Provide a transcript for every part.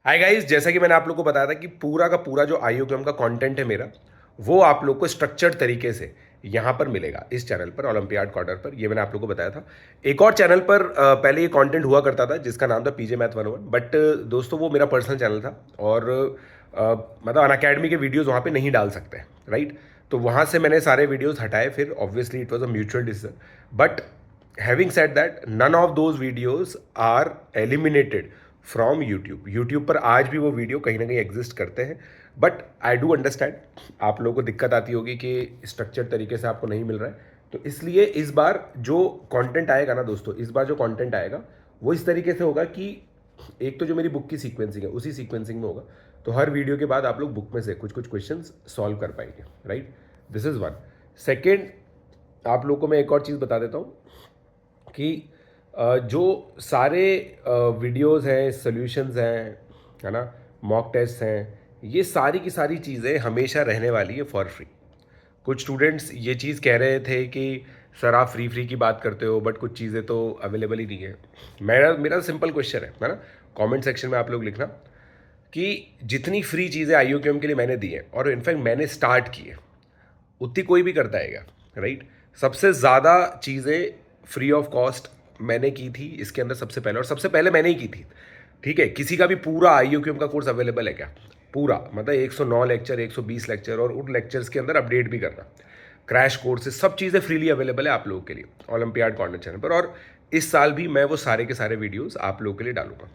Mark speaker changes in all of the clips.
Speaker 1: Hi guys, जैसा कि मैंने आप लोग को बताया था कि पूरा का पूरा जो आईयूक्यूएम का कंटेंट है मेरा, वो आप लोग को स्ट्रक्चर्ड तरीके से यहाँ पर मिलेगा इस चैनल पर, ओलंपियाड कॉर्नर पर। ये मैंने आप लोग को बताया था। एक और चैनल पर पहले ये कंटेंट हुआ करता था जिसका नाम था पीजे मैथ 101, बट दोस्तों वो मेरा पर्सनल चैनल था और मतलब अनअकैडमी के वीडियोज़ वहाँ पे नहीं डाल सकते, राइट। तो वहाँ से मैंने सारे वीडियोज़ हटाए। फिर obviously it was a mutual decision, but having said that none of those videos are eliminated from YouTube. YouTube पर आज भी वो वीडियो कहीं ना कहीं एग्जिस्ट करते हैं, बट आई डू अंडरस्टैंड आप लोगों को दिक्कत आती होगी कि स्ट्रक्चर्ड तरीके से आपको नहीं मिल रहा है। तो इसलिए इस बार जो कंटेंट आएगा ना दोस्तों, इस बार जो कंटेंट आएगा वो इस तरीके से होगा कि एक तो जो मेरी बुक की सीक्वेंसिंग है उसी सीक्वेंसिंग में होगा। तो हर वीडियो के बाद आप लोग बुक में से कुछ कुछ क्वेश्चंस सॉल्व कर पाएंगे, right. This is one. Second, आप लोग को मैं एक और चीज़ बता देता हूँ कि जो सारे वीडियोस हैं, सॉल्यूशंस हैं, है ना, मॉक टेस्ट हैं, ये सारी की सारी चीज़ें हमेशा रहने वाली है फॉर फ्री। कुछ स्टूडेंट्स ये चीज़ कह रहे थे कि सर आप फ्री फ्री की बात करते हो, बट कुछ चीज़ें तो अवेलेबल ही नहीं है। मेरा मेरा सिंपल क्वेश्चन है ना, कमेंट सेक्शन में आप लोग लिखना कि जितनी फ्री चीज़ें आईयूक्यूएम के लिए मैंने दी है और इनफैक्ट मैंने स्टार्ट की है, उतनी कोई भी करता है क्या, राइट। सबसे ज़्यादा चीज़ें फ्री ऑफ कॉस्ट मैंने की थी इसके अंदर सबसे पहले, और सबसे पहले मैंने ही की थी, ठीक है। किसी का भी पूरा आईयूक्यूएम का कोर्स अवेलेबल है क्या? पूरा मतलब 109 लेक्चर, 120 लेक्चर, और उन लेक्चर्स के अंदर अपडेट भी करना, क्रैश कोर्सेज, सब चीज़ें फ्रीली अवेलेबल है आप लोगों के लिए ओलंपियाड कॉर्नर चैनल पर। और इस साल भी मैं वो सारे के सारे वीडियोस आप लोगों के लिए डालूंगा।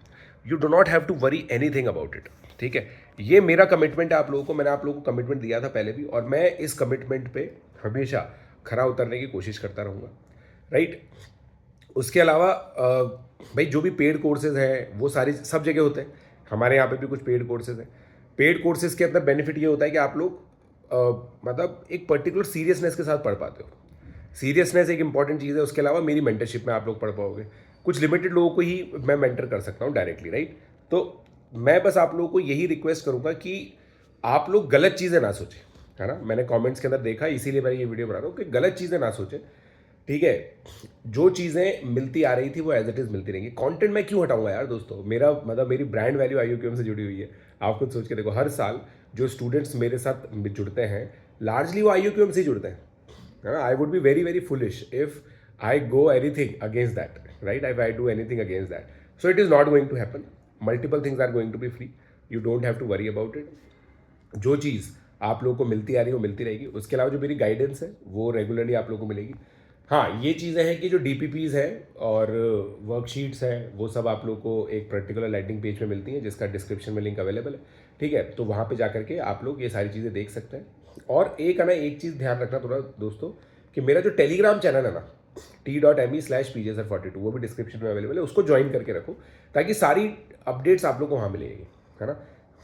Speaker 1: You do not have to worry anything about it, ठीक है। ये मेरा कमिटमेंट है आप लोगों को। मैंने आप लोगों को कमिटमेंट दिया था पहले भी, और मैं इस कमिटमेंट पे हमेशा खरा उतरने की कोशिश करता रहूँगा, राइट। उसके अलावा भाई जो भी पेड कोर्सेज हैं वो सारी सब जगह होते हैं, हमारे यहाँ पे भी कुछ पेड कोर्सेज हैं। पेड कोर्सेज के अंदर बेनिफिट ये होता है कि आप लोग मतलब एक पर्टिकुलर सीरियसनेस के साथ पढ़ पाते हो। सीरियसनेस एक इंपॉर्टेंट चीज़ है। उसके अलावा मेरी मेंटरशिप में आप लोग पढ़ पाओगे। कुछ लिमिटेड लोगों को ही मैं मेंटर कर सकता हूँ डायरेक्टली, राइट। तो मैं बस आप लोगों को यही रिक्वेस्ट करूँगा कि आप लोग गलत चीज़ें ना सोचें, है ना। मैंने कमेंट्स के अंदर देखा, इसीलिए मैं ये वीडियो बना रहा हूँ कि गलत चीज़ें ना सोचें, ठीक है। जो चीज़ें मिलती आ रही थी वो एज इट इज़ मिलती रहेंगी। कंटेंट मैं क्यों हटाऊंगा यार दोस्तों, मेरा मतलब मेरी ब्रांड वैल्यू आईयूक्यूएम से जुड़ी हुई है। आप खुद सोच के देखो, हर साल जो स्टूडेंट्स मेरे साथ जुड़ते हैं लार्जली वो आईयूक्यूएम से जुड़ते हैं, है ना। I would be very very foolish if I go anything against that, right. If I do anything against that, so it is not going to happen. Multiple things are going to be free, you don't have to worry about it. जो चीज़ आप लोगों को मिलती आ रही है वो मिलती रहेगी। उसके अलावा जो मेरी गाइडेंस है वो रेगुलरली आप लोगों को मिलेगी। हाँ, ये चीज़ें हैं कि जो डीपीपीज़ है और वर्कशीट्स हैं वो सब आप लोग को एक पर्टिकुलर लैंडिंग पेज पे मिलती हैं जिसका डिस्क्रिप्शन में लिंक अवेलेबल है, ठीक है। तो वहाँ पे जा करके आप लोग ये सारी चीज़ें देख सकते हैं। और एक चीज़ ध्यान रखना थोड़ा दोस्तों, कि मेरा जो टेलीग्राम चैनल है ना, t.me/pjsir42, वो भी डिस्क्रिप्शन में अवेलेबल है, उसको ज्वाइन करके रखो ताकि सारी अपडेट्स आप लोग को वहाँ मिलेगी, है ना।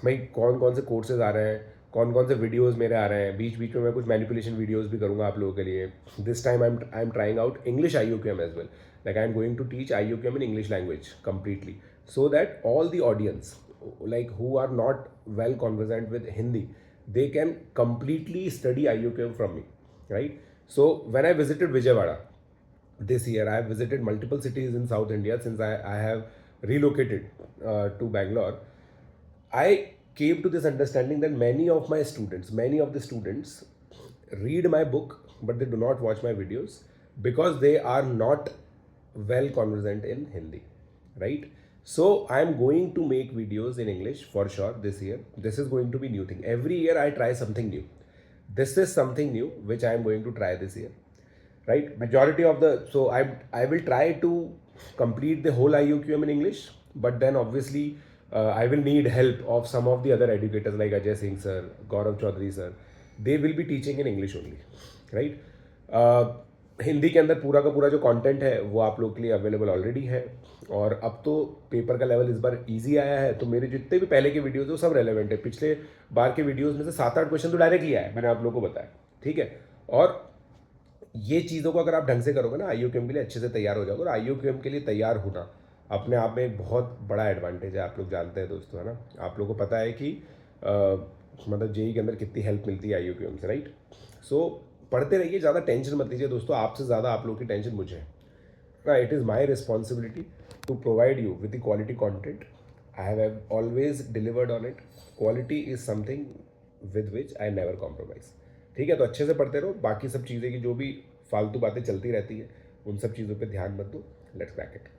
Speaker 1: भाई कौन कौन से कोर्सेज आ रहे हैं, कौन कौन से वीडियोस मेरे आ रहे हैं, बीच बीच में मैं कुछ मैनिपुलेशन वीडियोस भी करूंगा आप लोगों के लिए। This time I am trying out English IUQM as well, like I am going to teach IUQM in English language completely, so that all the audience like who are not well conversant with Hindi, they can completely study IUQM from me, right. So when I visited Vijayawada this year, I have visited multiple cities in South India since I have relocated to Bangalore. I came to this understanding that many of the students read my book, but they do not watch my videos because they are not well conversant in Hindi, right? So I am going to make videos in English for sure this year. This is going to be new thing. Every year I try something new. This is something new which I am going to try this year, right. Majority of the, so I will try to complete the whole IUQM in English, but then obviously I will need help of some of the other educators like Ajay Singh sir, Gaurav Chaudhary sir. They will be teaching in English only, right. Hindi के अंदर पूरा का पूरा जो content है वो आप लोग के लिए अवेलेबल ऑलरेडी है, और अब तो पेपर का लेवल इस बार इजी आया है। तो मेरे जितने भी पहले के वीडियोस है वो सब रेलेवेंट है। पिछले बार के वीडियोस में से 7-8 क्वेश्चन तो डायरेक्टली आया है, मैंने आप लोगों को बताया, ठीक है। और ये चीज़ों को अगर आप ढंग से करोगे ना, आईयूक्यूएम के लिए अच्छे से तैयार हो जाओगे। और आईयूक्यूएम के लिए तैयार होना अपने आप में एक बहुत बड़ा एडवांटेज है, आप लोग जानते हैं दोस्तों, है ना। आप लोगों को पता है कि मतलब जेई के अंदर कितनी हेल्प मिलती है आईयूक्यूएम से, राइट। सो पढ़ते रहिए, ज़्यादा टेंशन मत लीजिए दोस्तों। आपसे ज़्यादा आप लोगों की टेंशन मुझे है ना। It is my responsibility to provide you with the quality content I have always delivered on it. Quality is something with which I never compromise. ठीक है, तो अच्छे से पढ़ते रहो. बाकी सब चीज़ें की जो भी फालतू बातें चलती रहती है उन सब चीज़ों पे ध्यान मत दो. Let's crack it.